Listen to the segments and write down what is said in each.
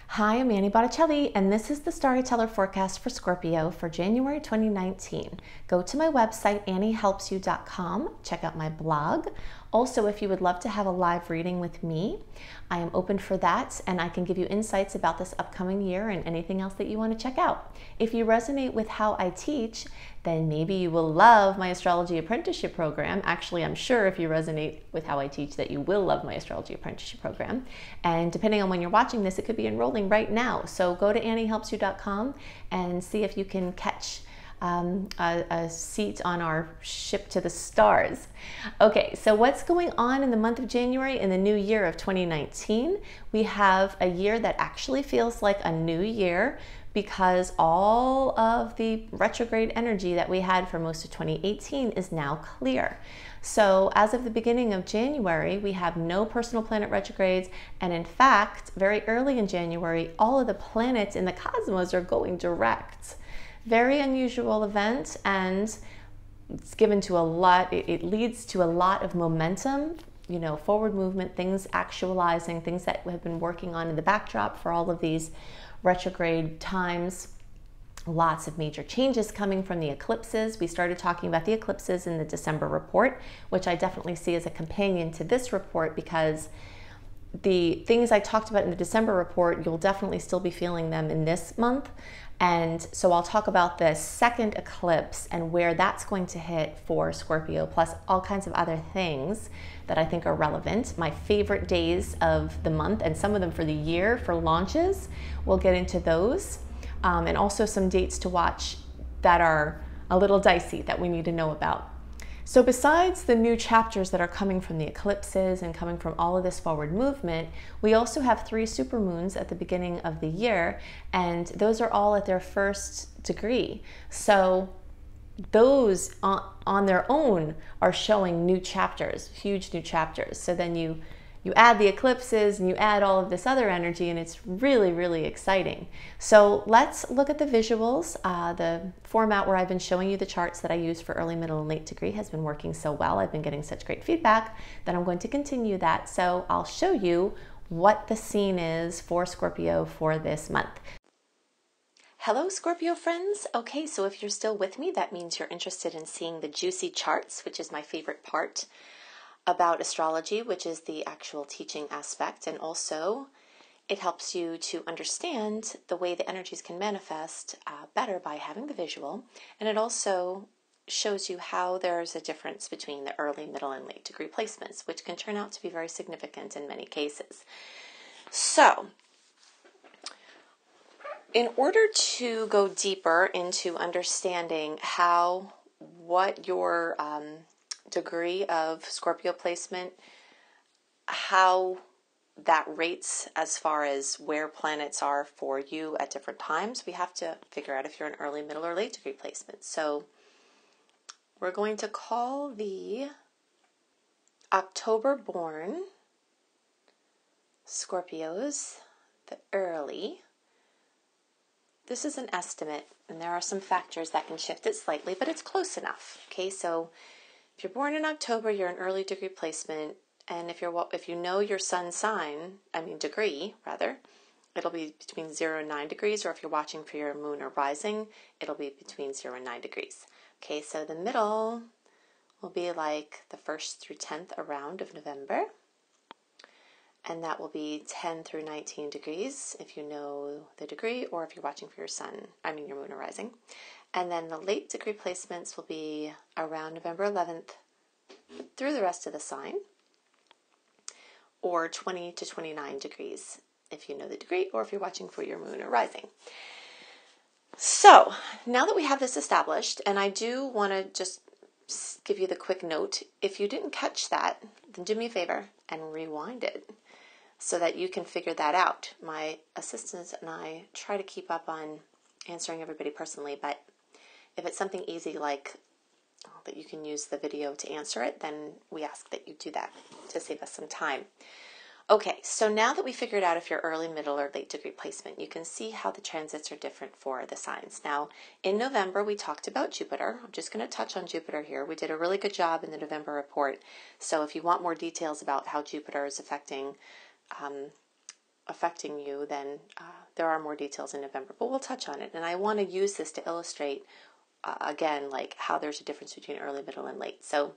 Hi, I'm Annie Botticelli, and this is the Storyteller Forecast for Scorpio for January 2019. Go to my website, anniehelpsyou.com. Check out my blog. Also, if you would love to have a live reading with me, I am open for that, and I can give you insights about this upcoming year and anything else that you want to check out. If you resonate with how I teach, then maybe you will love my Astrology Apprenticeship program. Actually, I'm sure if you resonate with how I teach that you will love my Astrology Apprenticeship program. And depending on when you're watching this, it could be enrolling right now. So go to anniehelpsyou.com and see if you can catch a seat on our ship to the stars. Okay, so what's going on in the month of January in the new year of 2019? We have a year that actually feels like a new year because all of the retrograde energy that we had for most of 2018 is now clear. So as of the beginning of January, we have no personal planet retrogrades, and in fact, very early in January, all of the planets in the cosmos are going direct. Very unusual event, and it's given to a lot, it leads to a lot of momentum, you know, forward movement, things actualizing, things that we have been working on in the backdrop for all of these retrograde times. Lots of major changes coming from the eclipses. We started talking about the eclipses in the December report, which I definitely see as a companion to this report because the things I talked about in the December report, you'll definitely still be feeling them in this month. And so I'll talk about the second eclipse and where that's going to hit for Scorpio, plus all kinds of other things that I think are relevant. My favorite days of the month, and some of them for the year for launches, we'll get into those. And also some dates to watch that are a little dicey that we need to know about. So besides the new chapters that are coming from the eclipses and coming from all of this forward movement, we also have 3 supermoons at the beginning of the year, and those are all at their first degree. So those on their own are showing new chapters, huge new chapters. So then you add the eclipses and you add all of this other energy, and it's really, really exciting. So let's look at the visuals. The format where I've been showing you the charts that I use for early, middle, and late degree has been working so well. I've been getting such great feedback that I'm going to continue that. So I'll show you what the scene is for Scorpio for this month. Hello, Scorpio friends. Okay, so if you're still with me, that means you're interested in seeing the juicy charts, which is my favorite part about astrology, which is the actual teaching aspect, and also it helps you to understand the way the energies can manifest better by having the visual, and it also shows you how there's a difference between the early, middle, and late degree placements, which can turn out to be very significant in many cases. So, in order to go deeper into understanding what your degree of Scorpio placement, how that rates as far as where planets are for you at different times, we have to figure out if you're an early, middle, or late degree placement. So we're going to call the October born Scorpios the early. This is an estimate, and there are some factors that can shift it slightly, but it's close enough. Okay, so if you're born in October, you're an early degree placement, and if you know your sun sign, degree rather, it'll be between 0 and 9 degrees, or if you're watching for your moon or rising, it'll be between 0 and 9 degrees. Okay, so the middle will be like the 1st through 10th around of November, and that will be 10 through 19 degrees if you know the degree, or if you're watching for your moon or rising. And then the late degree placements will be around November 11th through the rest of the sign, or 20 to 29 degrees if you know the degree, or if you're watching for your moon or rising. So now that we have this established, and I do want to just give you the quick note, if you didn't catch that, then do me a favor and rewind it so that you can figure that out. My assistants and I try to keep up on answering everybody personally, but if it's something easy like that you can use the video to answer it, then we ask that you do that to save us some time. Okay, so now that we figured out if you're early, middle, or late degree placement, you can see how the transits are different for the signs. Now, in November, we talked about Jupiter. I'm just going to touch on Jupiter here. We did a really good job in the November report. So if you want more details about how Jupiter is affecting affecting you, then there are more details in November, but we'll touch on it. And I want to use this to illustrate, again, like how there's a difference between early, middle, and late. So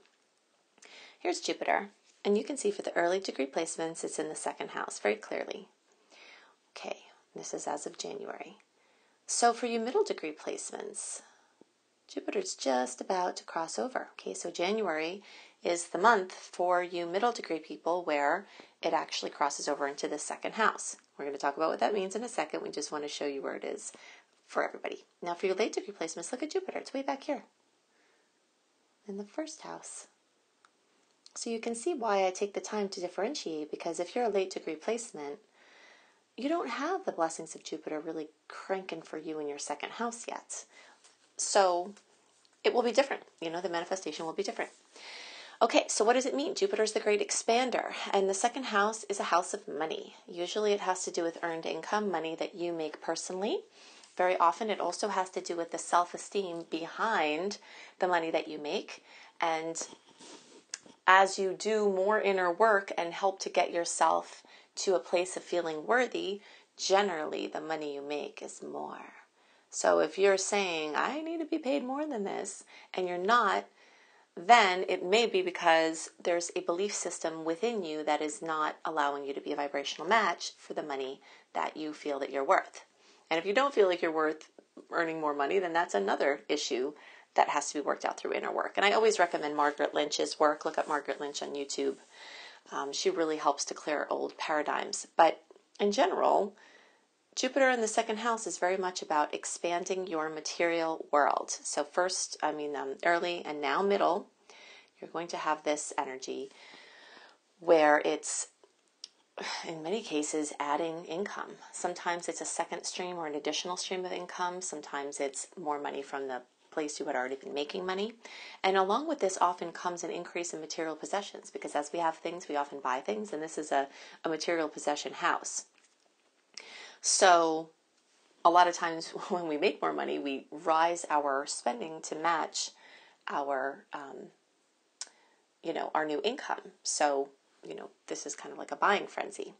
here's Jupiter, and you can see for the early degree placements, it's in the second house very clearly. Okay, this is as of January. So for you middle degree placements, Jupiter's just about to cross over. Okay, so January is the month for you middle degree people where it actually crosses over into the second house. We're going to talk about what that means in a second. We just want to show you where it is for everybody. Now for your late degree placements, look at Jupiter. It's way back here in the first house. So you can see why I take the time to differentiate, because if you're a late degree placement, you don't have the blessings of Jupiter really cranking for you in your second house yet. So it will be different. You know, the manifestation will be different. Okay, so what does it mean? Jupiter's the great expander, and the second house is a house of money. Usually it has to do with earned income, money that you make personally. Very often it also has to do with the self-esteem behind the money that you make. And as you do more inner work and help to get yourself to a place of feeling worthy, generally the money you make is more. So if you're saying, I need to be paid more than this, and you're not, then it may be because there's a belief system within you that is not allowing you to be a vibrational match for the money that you feel that you're worth. And if you don't feel like you're worth earning more money, then that's another issue that has to be worked out through inner work. And I always recommend Margaret Lynch's work. Look up Margaret Lynch on YouTube. She really helps to clear old paradigms. But in general, Jupiter in the second house is very much about expanding your material world. So early and now middle, you're going to have this energy where it's, in many cases, adding income. Sometimes it's a second stream or an additional stream of income. Sometimes it's more money from the place you had already been making money. And along with this often comes an increase in material possessions, because as we have things, we often buy things, and this is a material possession house. So a lot of times when we make more money, we rise our spending to match our, our new income. So, this is kind of like a buying frenzy.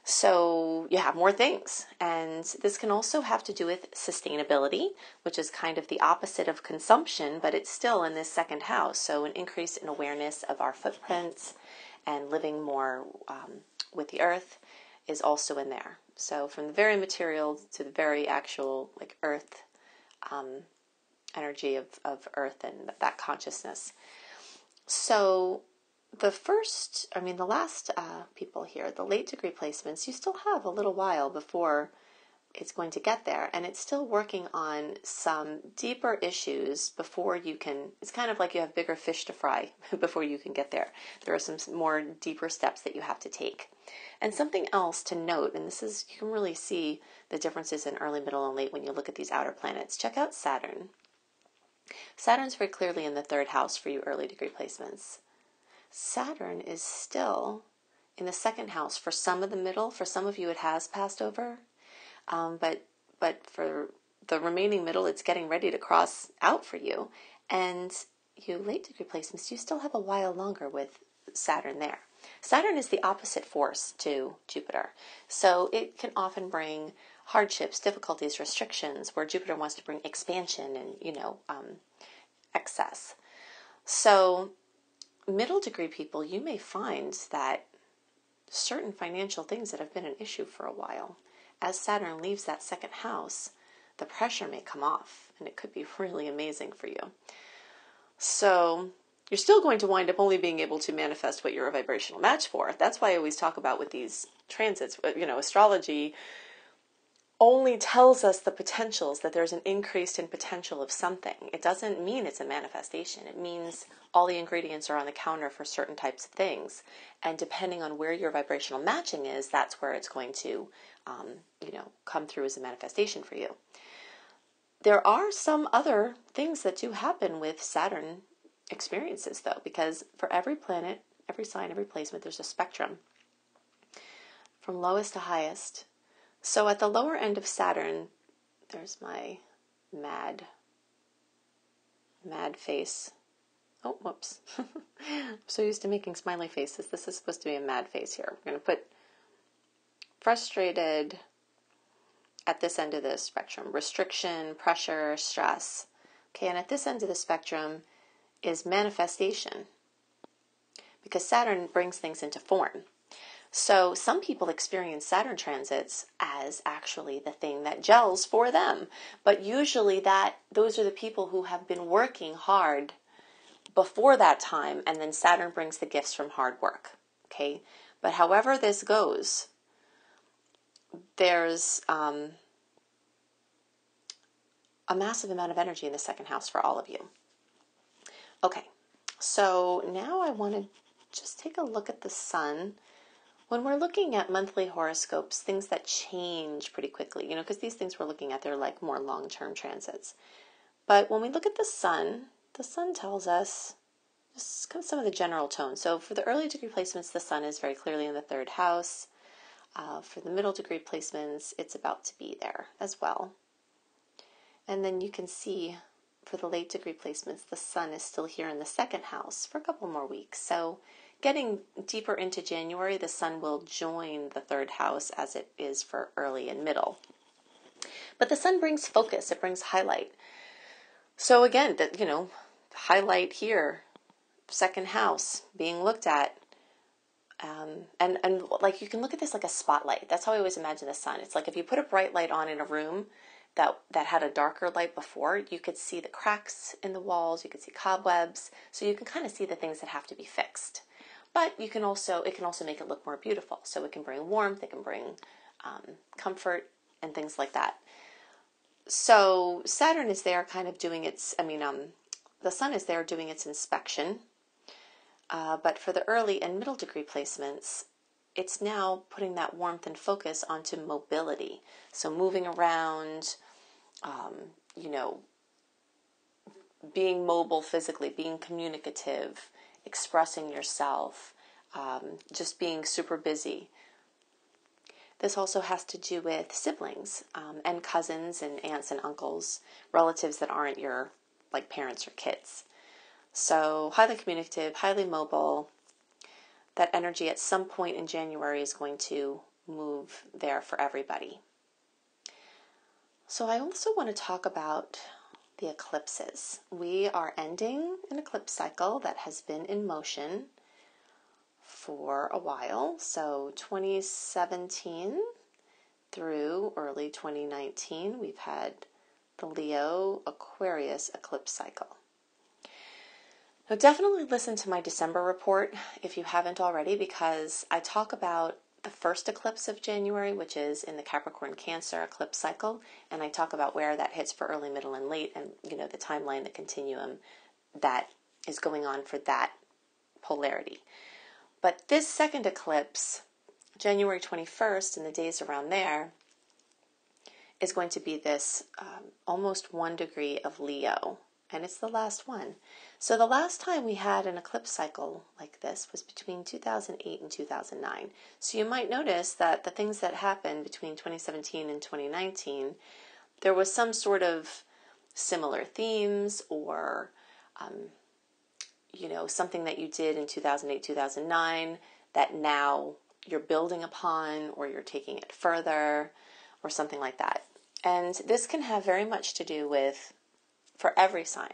So you have more things. And this can also have to do with sustainability, which is kind of the opposite of consumption, but it's still in this second house. So an increase in awareness of our footprints and living more with the earth is also in there. So from the very material to the very actual earth energy of earth and that consciousness. So the last people here, the late degree placements, you still have a little while before it's going to get there, and it's still working on some deeper issues before you can, it's kind of like you have bigger fish to fry before you can get there. There are some more deeper steps that you have to take. And something else to note, and this is, you can really see the differences in early, middle, and late when you look at these outer planets. Check out Saturn. Saturn's very clearly in the third house for you early degree placements. Saturn is still in the second house for some of the middle. For some of you, it has passed over. But for the remaining middle, it's getting ready to cross out for you. And you late degree placements, you still have a while longer with Saturn there. Saturn is the opposite force to Jupiter. So it can often bring hardships, difficulties, restrictions, where Jupiter wants to bring expansion and, excess. So middle degree people, you may find that certain financial things that have been an issue for a while, as Saturn leaves that second house, the pressure may come off, and it could be really amazing for you. So you're still going to wind up only being able to manifest what you're a vibrational match for. That's why I always talk about with these transits, astrology only tells us the potentials, that there's an increase in potential of something. It doesn't mean it's a manifestation. It means all the ingredients are on the counter for certain types of things. And depending on where your vibrational matching is, that's where it's going to, come through as a manifestation for you. There are some other things that do happen with Saturn experiences, though, because for every planet, every sign, every placement, there's a spectrum from lowest to highest. So at the lower end of Saturn, there's my mad face. Oh, whoops. I'm so used to making smiley faces. This is supposed to be a mad face here. We're going to put frustrated at this end of the spectrum. Restriction, pressure, stress. Okay, and at this end of the spectrum is manifestation, because Saturn brings things into form. So some people experience Saturn transits as actually the thing that gels for them. But usually those are the people who have been working hard before that time, and then Saturn brings the gifts from hard work. Okay? But however this goes, there's a massive amount of energy in the second house for all of you. Okay, so now I want to just take a look at the sun. When we're looking at monthly horoscopes, things that change pretty quickly, because these things we're looking at, they're like more long-term transits. But when we look at the sun tells us just some of the general tone. So for the early degree placements, the sun is very clearly in the third house. For the middle degree placements, it's about to be there as well. And then you can see for the late degree placements, the sun is still here in the second house for a couple more weeks. So getting deeper into January, the sun will join the third house as it is for early and middle. But the sun brings focus, it brings highlight. So again, highlight here, second house being looked at. And like you can look at this like a spotlight. That's how I always imagine the sun. It's like if you put a bright light on in a room that had a darker light before, you could see the cracks in the walls, you could see cobwebs, so you can kind of see the things that have to be fixed. But it can also make it look more beautiful. So it can bring warmth, it can bring comfort and things like that. So Saturn is there kind of doing the sun is there doing its inspection. But for the early and middle degree placements, it's now putting that warmth and focus onto mobility. So moving around, being mobile physically, being communicative, expressing yourself, just being super busy. This also has to do with siblings and cousins and aunts and uncles, relatives that aren't your parents or kids. So highly communicative, highly mobile. That energy at some point in January is going to move there for everybody. So I also want to talk about the eclipses. We are ending an eclipse cycle that has been in motion for a while. So 2017 through early 2019, we've had the Leo Aquarius eclipse cycle. Now definitely listen to my December report if you haven't already, because I talk about the first eclipse of January, which is in the Capricorn Cancer eclipse cycle, and I talk about where that hits for early, middle, and late, and the timeline, the continuum that is going on for that polarity. But this second eclipse, January 21st, and the days around there, is going to be this almost 1 degree of Leo, and it's the last one. So the last time we had an eclipse cycle like this was between 2008 and 2009. So you might notice that the things that happened between 2017 and 2019, there was some sort of similar themes or, something that you did in 2008, 2009 that now you're building upon, or you're taking it further, or something like that. And this can have very much to do with, for every sign,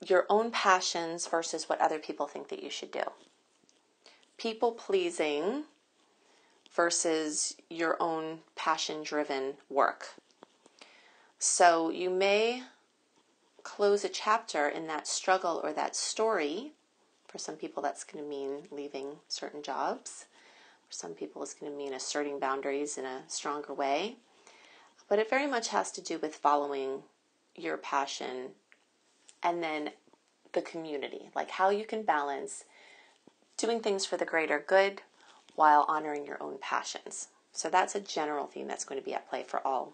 your own passions versus what other people think that you should do. People pleasing versus your own passion-driven work. So you may close a chapter in that struggle or that story. For some people, that's going to mean leaving certain jobs. For some people, it's going to mean asserting boundaries in a stronger way. But it very much has to do with following your passion and then the community, like how you can balance doing things for the greater good while honoring your own passions. So that's a general theme that's going to be at play for all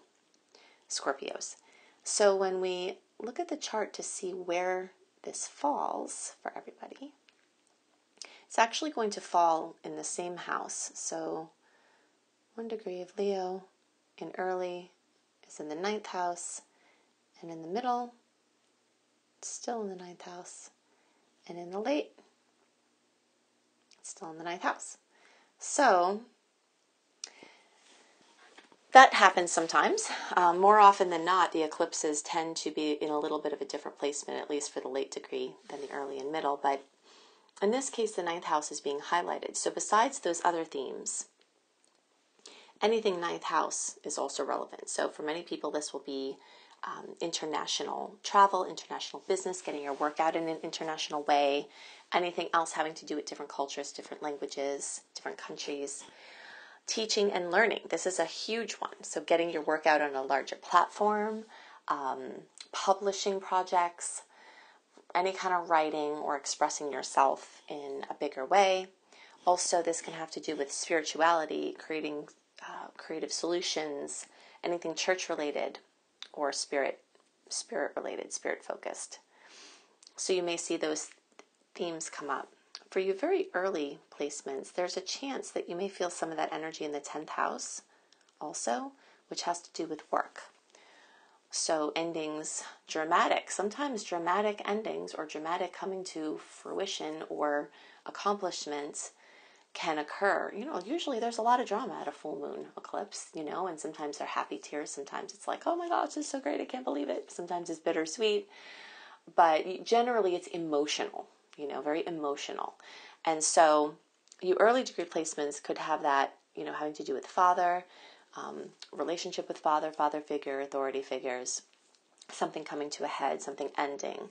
Scorpios. So when we look at the chart to see where this falls for everybody, it's actually going to fall in the same house. So 1 degree of Leo in early is in the 9th house, and in the middle, it's still in the 9th house, and in the late, it's still in the 9th house. So that happens sometimes. More often than not, the eclipses tend to be in a little bit of a different placement, at least for the late degree, than the early and middle. But in this case, the ninth house is being highlighted. So besides those other themes, anything ninth house is also relevant. So for many people, this will be international travel, international business, getting your work out in an international way, anything else having to do with different cultures, different languages, different countries. Teaching and learning. This is a huge one. So getting your work out on a larger platform, publishing projects, any kind of writing or expressing yourself in a bigger way. Also, this can have to do with spirituality, creating creative solutions, anything church related or spirit related, spirit focused. So you may see those themes come up. For your very early placements, there's a chance that you may feel some of that energy in the 10th house also, which has to do with work. So endings, dramatic, sometimes dramatic endings or dramatic coming to fruition or accomplishments can occur. Usually there's a lot of drama at a full moon eclipse, and sometimes they're happy tears. Sometimes it's like, oh my gosh, this is so great, I can't believe it. Sometimes it's bittersweet, but generally it's emotional. Very emotional. And so you early degree placements could have that, having to do with father, relationship with father figure, authority figures, something coming to a head, something ending.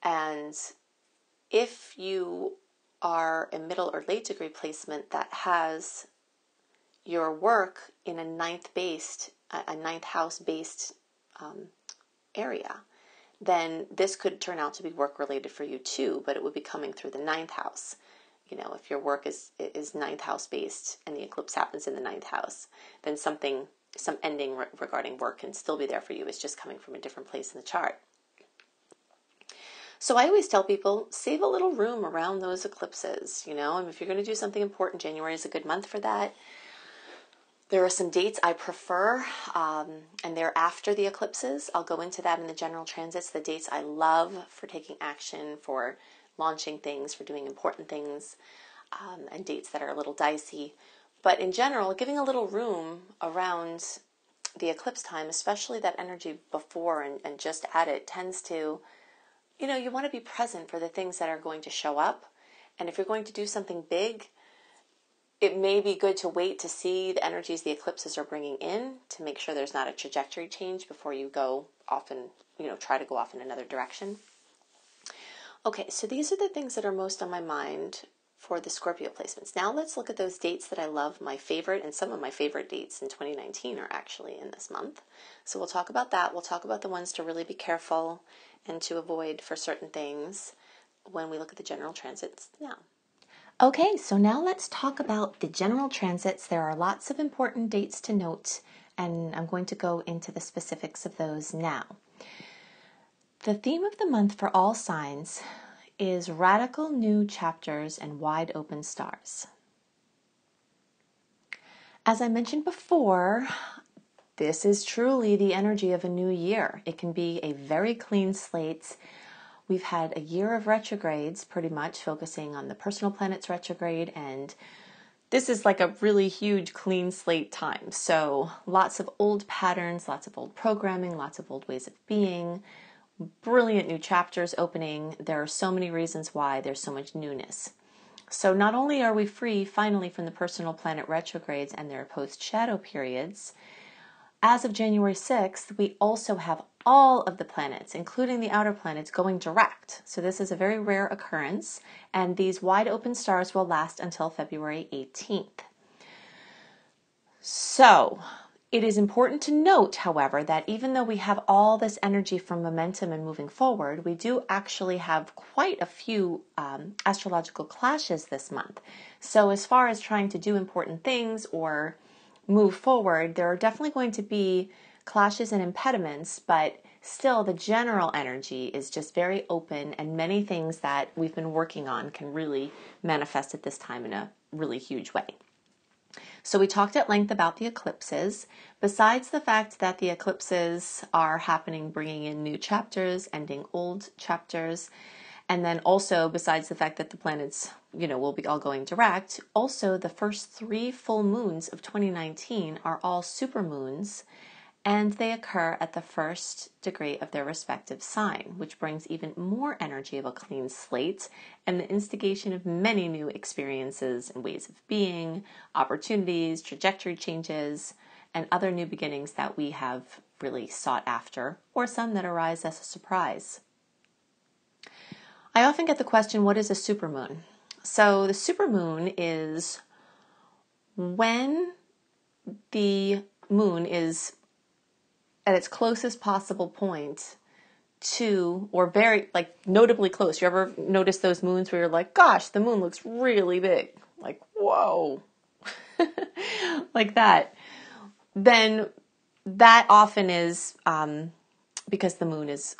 And if you are a middle or late degree placement that has your work in a ninth house based area, then this could turn out to be work related for you too, but it would be coming through the ninth house. If your work is ninth house based and the eclipse happens in the ninth house, then some ending regarding work can still be there for you. It's just coming from a different place in the chart. So I always tell people, save a little room around those eclipses, and if you're going to do something important, January is a good month for that. There are some dates I prefer, and they're after the eclipses. I'll go into that in the general transits, the dates I love for taking action, for launching things, for doing important things, and dates that are a little dicey. But in general, giving a little room around the eclipse time, especially that energy before and just at it, tends to, you want to be present for the things that are going to show up. And if you're going to do something big, it may be good to wait to see the energies the eclipses are bringing in to make sure there's not a trajectory change before you go off and, try to go off in another direction. Okay, so these are the things that are most on my mind for the Scorpio placements. Now let's look at those dates that I love, my favorite, and some of my favorite dates in 2019 are actually in this month. So we'll talk about that. We'll talk about the ones to really be careful and to avoid for certain things when we look at the general transits now. Okay, so now let's talk about the general transits. There are lots of important dates to note, and I'm going to go into the specifics of those now. The theme of the month for all signs is radical new chapters and wide open stars. As I mentioned before, this is truly the energy of a new year. It can be a very clean slate. We've had a year of retrogrades, pretty much focusing on the personal planets retrograde, and this is like a really huge clean slate time. So lots of old patterns, lots of old programming, lots of old ways of being, brilliant new chapters opening. There are so many reasons why there's so much newness. So not only are we free finally from the personal planet retrogrades and their post-shadow periods, as of January 6th, we also have all of the planets, including the outer planets, going direct. So this is a very rare occurrence, and these wide open stars will last until February 18th. So it is important to note, however, that even though we have all this energy from momentum and moving forward, we do actually have quite a few astrological clashes this month. So as far as trying to do important things or move forward, there are definitely going to be clashes and impediments, but still the general energy is just very open, and many things that we've been working on can really manifest at this time in a really huge way. So we talked at length about the eclipses. Besides the fact that the eclipses are happening, bringing in new chapters, ending old chapters, And then also, besides the fact that the planets, will be all going direct, also the first 3 full moons of 2019 are all supermoons, and they occur at the first degree of their respective sign, which brings even more energy of a clean slate and the instigation of many new experiences and ways of being, opportunities, trajectory changes, and other new beginnings that we have really sought after, or some that arise as a surprise. I often get the question, what is a supermoon? So the supermoon is when the moon is at its closest possible point to, or very, notably close. You ever notice those moons where you're like, gosh, the moon looks really big. Like, whoa. Like that. Then that often is because the moon is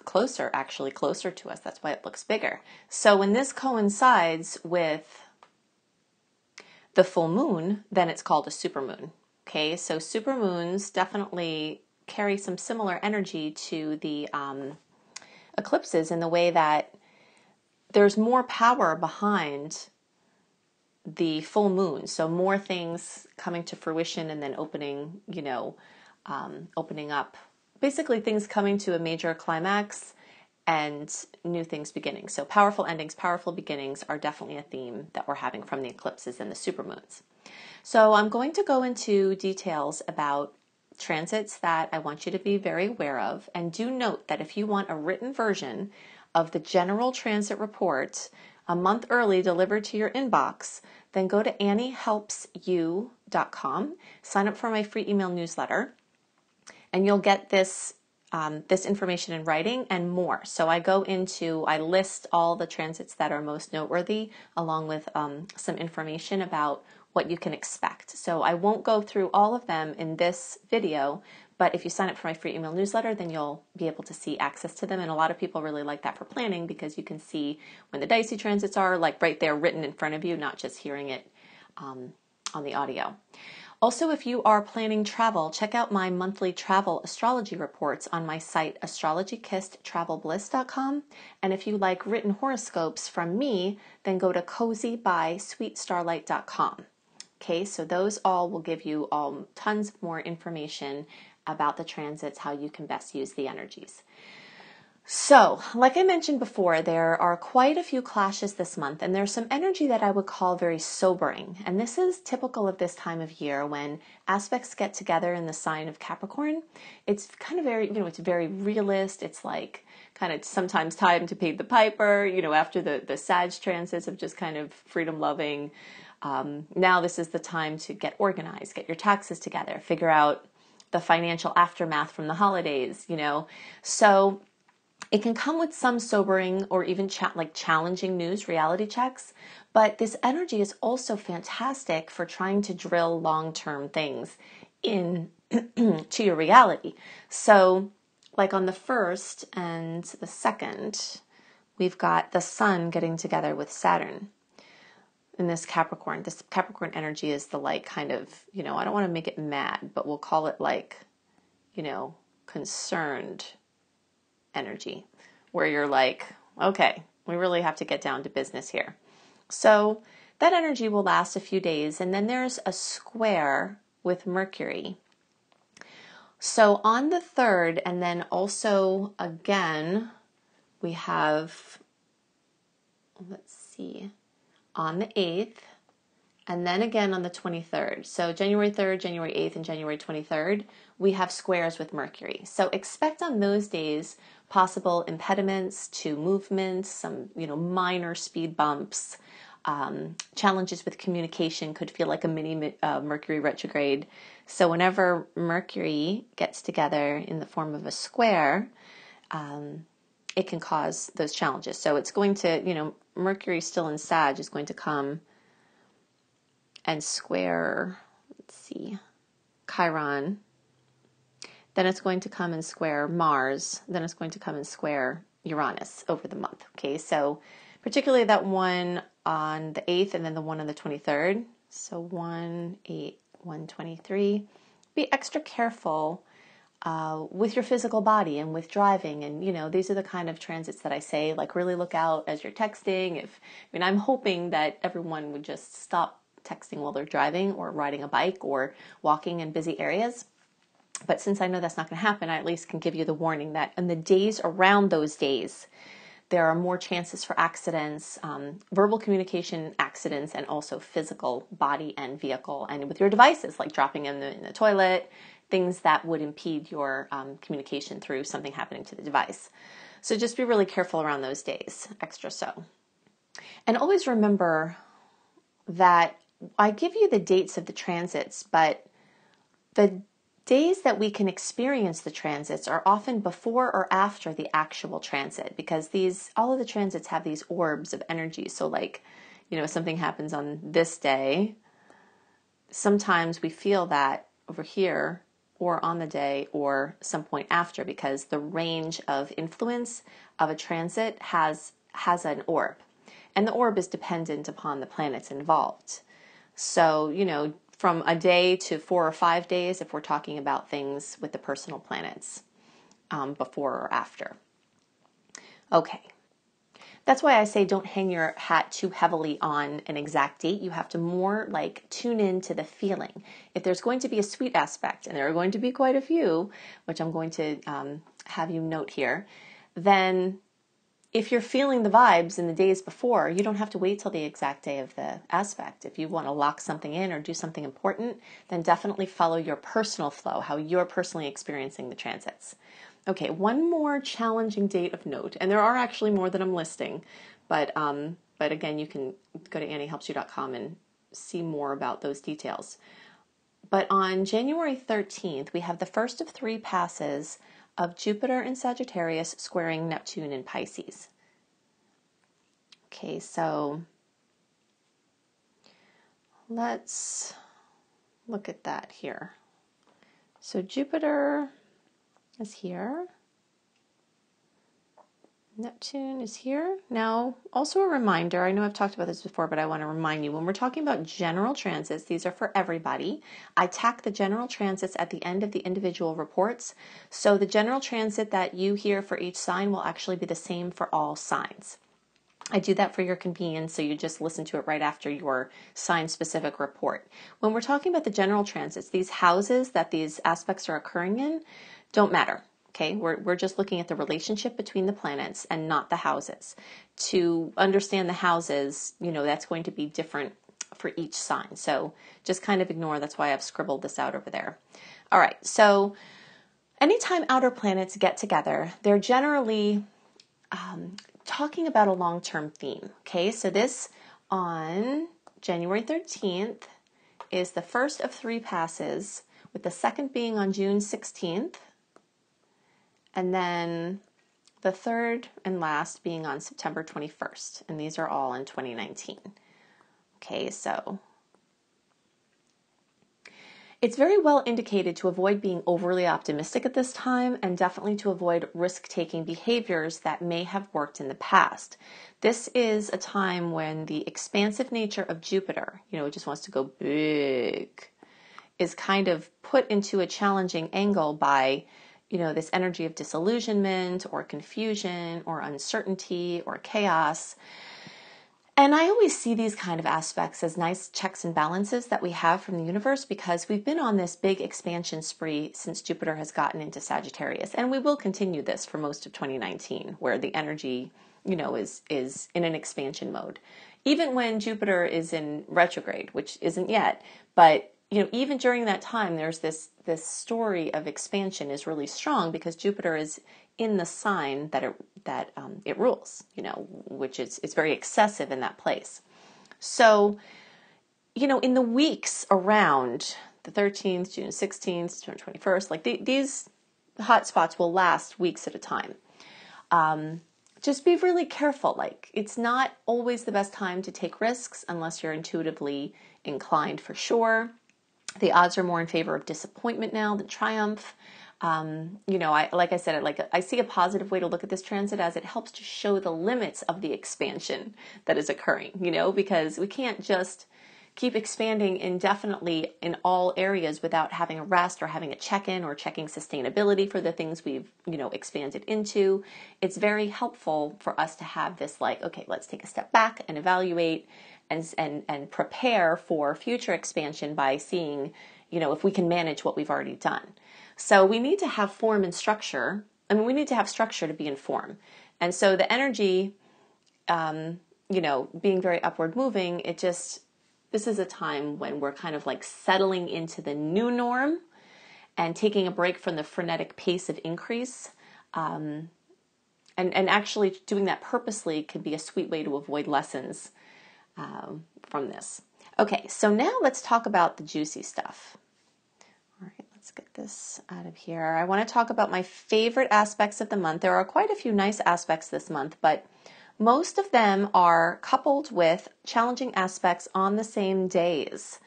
actually closer to us. That's why it looks bigger. So when this coincides with the full moon, then it's called a supermoon. Okay, so supermoons definitely carry some similar energy to the eclipses in the way that there's more power behind the full moon. So more things coming to fruition and then opening up. Basically things coming to a major climax and new things beginning. So powerful endings, powerful beginnings are definitely a theme that we're having from the eclipses and the supermoons. So I'm going to go into details about transits that I want you to be very aware of. And do note that if you want a written version of the general transit report a month early delivered to your inbox, then go to anniehelpsyou.com, sign up for my free email newsletter, and you'll get this information in writing and more. So I list all the transits that are most noteworthy, along with some information about what you can expect. So I won't go through all of them in this video, but if you sign up for my free email newsletter, then you'll be able to see access to them. And a lot of people really like that for planning because you can see when the Dicey transits are right there written in front of you, not just hearing it on the audio. Also, if you are planning travel, check out my monthly travel astrology reports on my site, astrologykisstravelbliss.com. And if you like written horoscopes from me, then go to cozybysweetstarlight.com. Okay, so those all will give you tons more information about the transits, how you can best use the energies. So, like I mentioned before, there are quite a few clashes this month, and there's some energy that I would call very sobering. And this is typical of this time of year when aspects get together in the sign of Capricorn. It's kind of very, it's very realist. It's like kind of sometimes time to pay the piper, after the Sag transits of just kind of freedom loving. Now this is the time to get organized, get your taxes together, figure out the financial aftermath from the holidays, So it can come with some sobering or even challenging news, reality checks, but this energy is also fantastic for trying to drill long-term things in to your reality. So like on the 1st and the 2nd, we've got the Sun getting together with Saturn in this Capricorn. This Capricorn energy is the kind of, I don't want to make it mad, but we'll call it concerned energy, where you're like, okay, we really have to get down to business here. So that energy will last a few days, and then there's a square with Mercury. So on the 3rd, and then also again, we have, on the 8th, and then again on the 23rd. So January 3rd, January 8th, and January 23rd, we have squares with Mercury. So expect on those days possible impediments to movement, some, minor speed bumps, challenges with communication. Could feel like a mini Mercury retrograde. So whenever Mercury gets together in the form of a square, it can cause those challenges. So it's going to, Mercury still in Sag is going to come and square, Chiron. Then it's going to come and square Mars. Then it's going to come and square Uranus over the month. Okay, so particularly that one on the 8th and then the one on the 23rd. So 1, 8, 1, 23. Be extra careful with your physical body and with driving. And, you know, these are the kind of transits that I say, like, really look out as you're texting. I'm hoping that everyone would just stop texting while they're driving or riding a bike or walking in busy areas. But since I know that's not going to happen, I at least can give you the warning that in the days around those days, there are more chances for accidents, verbal communication accidents, and also physical body and vehicle, and with your devices, like dropping in the toilet, things that would impede your communication through something happening to the device. So just be really careful around those days, extra so. And always remember that I give you the dates of the transits, but the days that we can experience the transits are often before or after the actual transit, because all of the transits have these orbs of energy. So like, you know, if something happens on this day, sometimes we feel that over here or on the day or some point after, because the range of influence of a transit has an orb, and the orb is dependent upon the planets involved. So, you know, from a day to 4 or 5 days if we're talking about things with the personal planets, before or after. Okay. That's why I say don't hang your hat too heavily on an exact date. You have to more like tune into the feeling. If there's going to be a sweet aspect, and there are going to be quite a few, which I'm going to have you note here, then if you're feeling the vibes in the days before, you don't have to wait till the exact day of the aspect. If you want to lock something in or do something important, then definitely follow your personal flow, how you're personally experiencing the transits. Okay, one more challenging date of note, and there are actually more that I'm listing, but again, you can go to anniehelpsyou.com and see more about those details. But on January 13th, we have the first of 3 passes of Jupiter in Sagittarius squaring Neptune in Pisces. Okay, so let's look at that here. So Jupiter is here. Neptune is here. Now, also a reminder, I know I've talked about this before, but I want to remind you, when we're talking about general transits, these are for everybody. I tack the general transits at the end of the individual reports. So the general transit that you hear for each sign will actually be the same for all signs. I do that for your convenience, so you just listen to it right after your sign-specific report. When we're talking about the general transits, these houses that these aspects are occurring in don't matter. Okay, we're just looking at the relationship between the planets and not the houses. To understand the houses, you know, that's going to be different for each sign. So just kind of ignore, that's why I've scribbled this out over there. All right, so anytime outer planets get together, they're generally talking about a long-term theme. Okay, so this on January 13th is the first of 3 passes, with the second being on June 16th. And then the third and last being on September 21st. And these are all in 2019. Okay, so it's very well indicated to avoid being overly optimistic at this time, and definitely to avoid risk-taking behaviors that may have worked in the past. This is a time when the expansive nature of Jupiter, you know, it just wants to go big, is kind of put into a challenging angle by, you know, this energy of disillusionment or confusion or uncertainty or chaos. And I always see these kind of aspects as nice checks and balances that we have from the universe, because we've been on this big expansion spree since Jupiter has gotten into Sagittarius. And we will continue this for most of 2019, where the energy, you know, is in an expansion mode. Even when Jupiter is in retrograde, which isn't yet, but you know, even during that time, there's this story of expansion is really strong, because Jupiter is in the sign that it rules, you know, which is, it's very excessive in that place. So, you know, in the weeks around the 13th, June 16th, June 21st, like these hot spots will last weeks at a time. Just be really careful. Like, it's not always the best time to take risks unless you're intuitively inclined, for sure. The odds are more in favor of disappointment now than triumph. You know, I see a positive way to look at this transit, as it helps to show the limits of the expansion that is occurring, you know, because we can't just keep expanding indefinitely in all areas without having a rest or having a check-in or checking sustainability for the things we've, expanded into. It's very helpful for us to have this like, okay, let's take a step back and evaluate and prepare for future expansion by seeing, if we can manage what we've already done. So we need to have form and structure. I mean, we need to have structure to be in form. And so the energy, being very upward moving, this is a time when we're kind of like settling into the new norm and taking a break from the frenetic pace of increase. And actually doing that purposely can be a sweet way to avoid lessons from this. Okay, so now let's talk about the juicy stuff. All right, let's get this out of here. I want to talk about my favorite aspects of the month. There are quite a few nice aspects this month, but most of them are coupled with challenging aspects on the same days.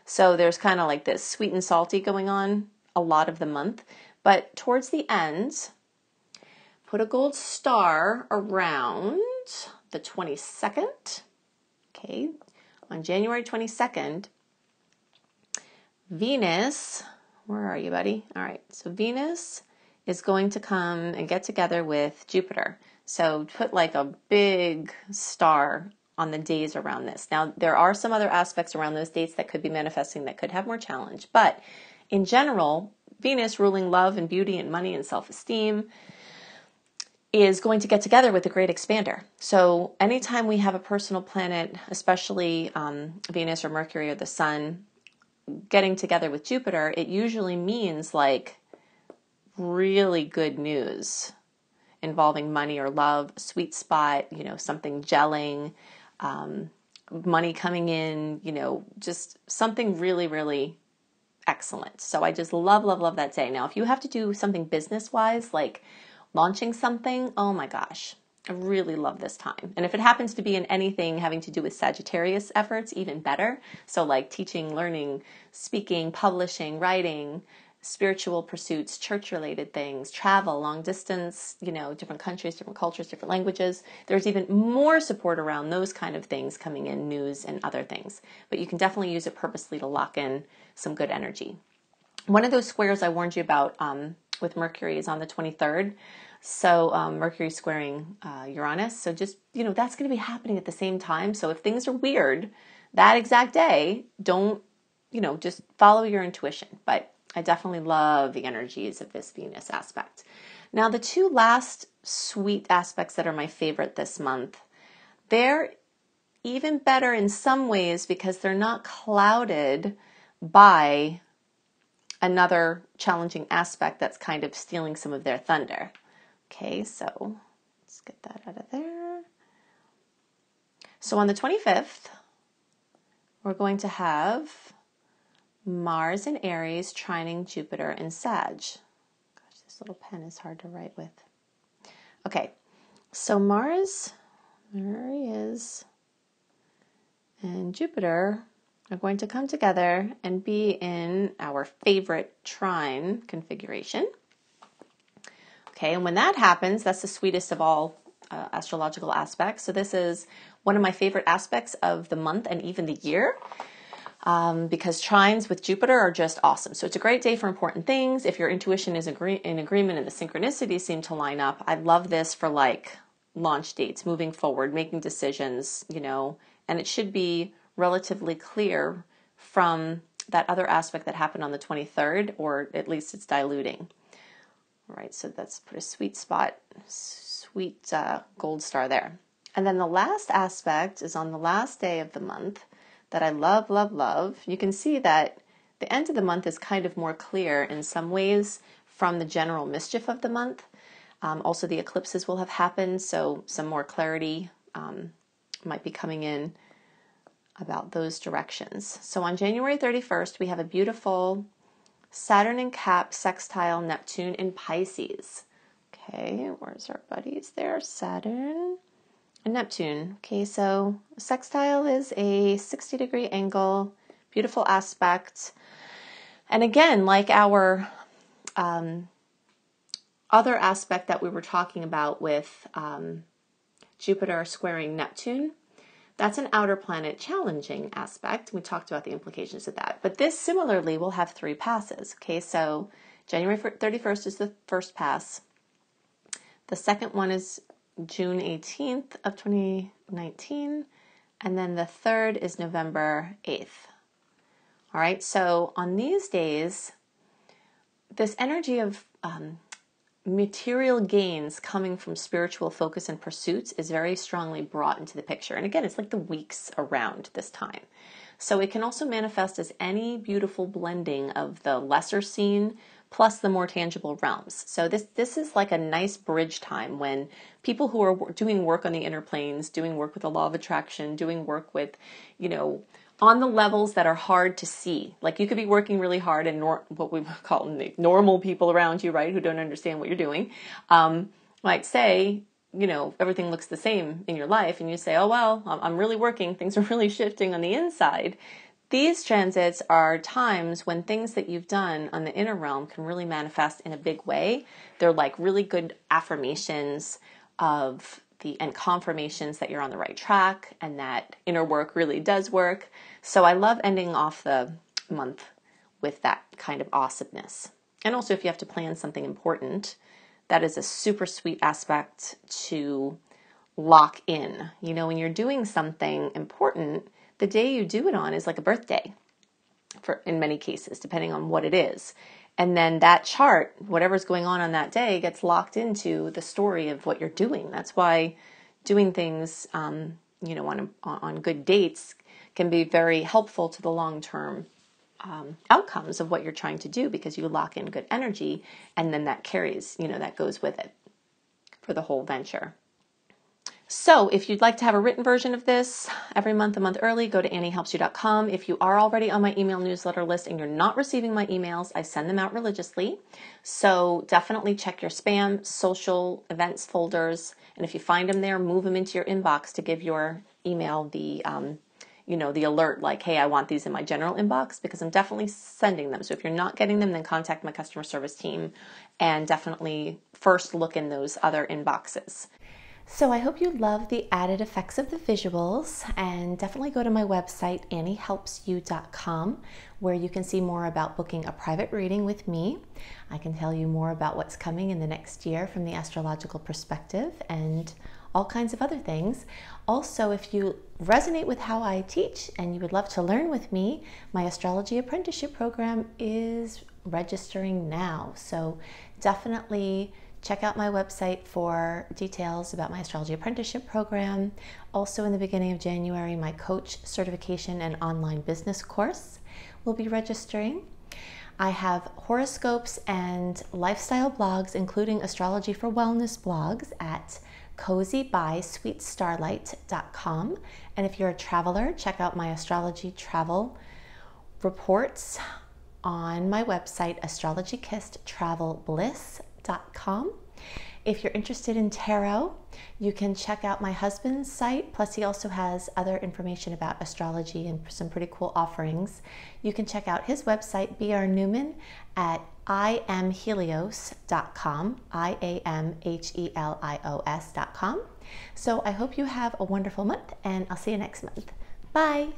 So there's kind of like this sweet and salty going on a lot of the month. But towards the end, put a gold star around the 22nd. Okay, on January 22nd, Venus, where are you, buddy? All right, so Venus is going to come and get together with Jupiter. So put like a big star on the days around this. Now, there are some other aspects around those dates that could be manifesting that could have more challenge. But in general, Venus ruling love and beauty and money and self-esteem is going to get together with the great expander. So anytime we have a personal planet, especially Venus or Mercury or the sun, getting together with Jupiter, it usually means like really good news involving money or love, sweet spot, something gelling, money coming in, just something really, really excellent. So I just love, love, love that day. Now, if you have to do something business-wise, like launching something, oh my gosh, I really love this time. And if it happens to be in anything having to do with Sagittarius efforts, even better. So like teaching, learning, speaking, publishing, writing, spiritual pursuits, church-related things, travel, long distance, different countries, different cultures, different languages. There's even more support around those kind of things coming in, news and other things. But you can definitely use it purposely to lock in some good energy. One of those squares I warned you about with Mercury is on the 23rd. So Mercury squaring Uranus. So just, that's going to be happening at the same time. So if things are weird that exact day, don't, just follow your intuition. But I definitely love the energies of this Venus aspect. Now, the two last sweet aspects that are my favorite this month, they're even better in some ways because they're not clouded by another challenging aspect that's kind of stealing some of their thunder. Okay, so let's get that out of there. So on the 25th, we're going to have Mars in Aries trining Jupiter in Sag. Gosh, this little pen is hard to write with. Okay, so Mars, there he is, and Jupiter are going to come together and be in our favorite trine configuration. Okay, and when that happens, that's the sweetest of all astrological aspects. So this is one of my favorite aspects of the month and even the year. Because trines with Jupiter are just awesome. So it's a great day for important things. If your intuition is in agreement and the synchronicities seem to line up, I love this for like launch dates, moving forward, making decisions, and it should be relatively clear from that other aspect that happened on the 23rd, or at least it's diluting. All right, so that's put a sweet spot, sweet gold star there. And then the last aspect is on the last day of the month that I love, love, love. You can see that the end of the month is kind of more clear in some ways from the general mischief of the month. Also, the eclipses will have happened, so some more clarity might be coming in about those directions. So on January 31st, we have a beautiful Saturn in Cap sextile Neptune in Pisces. Okay, where's our buddies there? Saturn and Neptune. Okay, so sextile is a 60-degree angle, beautiful aspect. And again, like our other aspect that we were talking about with Jupiter squaring Neptune, That's an outer planet challenging aspect. We talked about the implications of that. But this similarly will have 3 passes. Okay, so January 31st is the first pass. The second one is June 18th of 2019. And then the third is November 8th. All right, so on these days, this energy of material gains coming from spiritual focus and pursuits is very strongly brought into the picture. And again, it's like the weeks around this time. So it can also manifest as any beautiful blending of the lesser seen plus the more tangible realms. So this is like a nice bridge time when people who are doing work on the inner planes, doing work with the law of attraction, doing work with, on the levels that are hard to see. Like you could be working really hard and what we call normal people around you, right, who don't understand what you're doing, might say, everything looks the same in your life. And you say, oh, well, I'm really working. Things are really shifting on the inside. These transits are times when things that you've done on the inner realm can really manifest in a big way. They're like really good affirmations and confirmations that you're on the right track and that inner work really does work. So I love ending off the month with that kind of awesomeness. And also if you have to plan something important, that is a super sweet aspect to lock in. When you're doing something important, the day you do it on is like a birthday in many cases, depending on what it is. And then that chart, whatever's going on that day, gets locked into the story of what you're doing. That's why doing things, on good dates can be very helpful to the long-term outcomes of what you're trying to do, because you lock in good energy and then that carries, that goes with it for the whole venture. So if you'd like to have a written version of this every month, a month early, go to anniehelpsyou.com. If you are already on my email newsletter list and you're not receiving my emails, I send them out religiously. So definitely check your spam, social, events folders. And if you find them there, move them into your inbox to give your email the alert like, hey, I want these in my general inbox, because I'm definitely sending them. So if you're not getting them, then contact my customer service team and definitely first look in those other inboxes. So I hope you love the added effects of the visuals, and definitely go to my website, anniehelpsyou.com, where you can see more about booking a private reading with me. I can tell you more about what's coming in the next year from the astrological perspective and all kinds of other things. Also, if you resonate with how I teach and you would love to learn with me, my astrology apprenticeship program is registering now. So definitely check out my website for details about my astrology apprenticeship program. Also in the beginning of January, my coach certification and online business course will be registering. I have horoscopes and lifestyle blogs, including astrology for wellness blogs at cozybysweetstarlight.com. And if you're a traveler, check out my astrology travel reports on my website, astrologykissedtravelbliss.com. If you're interested in tarot, you can check out my husband's site. Plus, he also has other information about astrology and some pretty cool offerings. You can check out his website, B.R. Newman, at iamhelios.com, IAMHELIOS.com. So I hope you have a wonderful month, and I'll see you next month. Bye.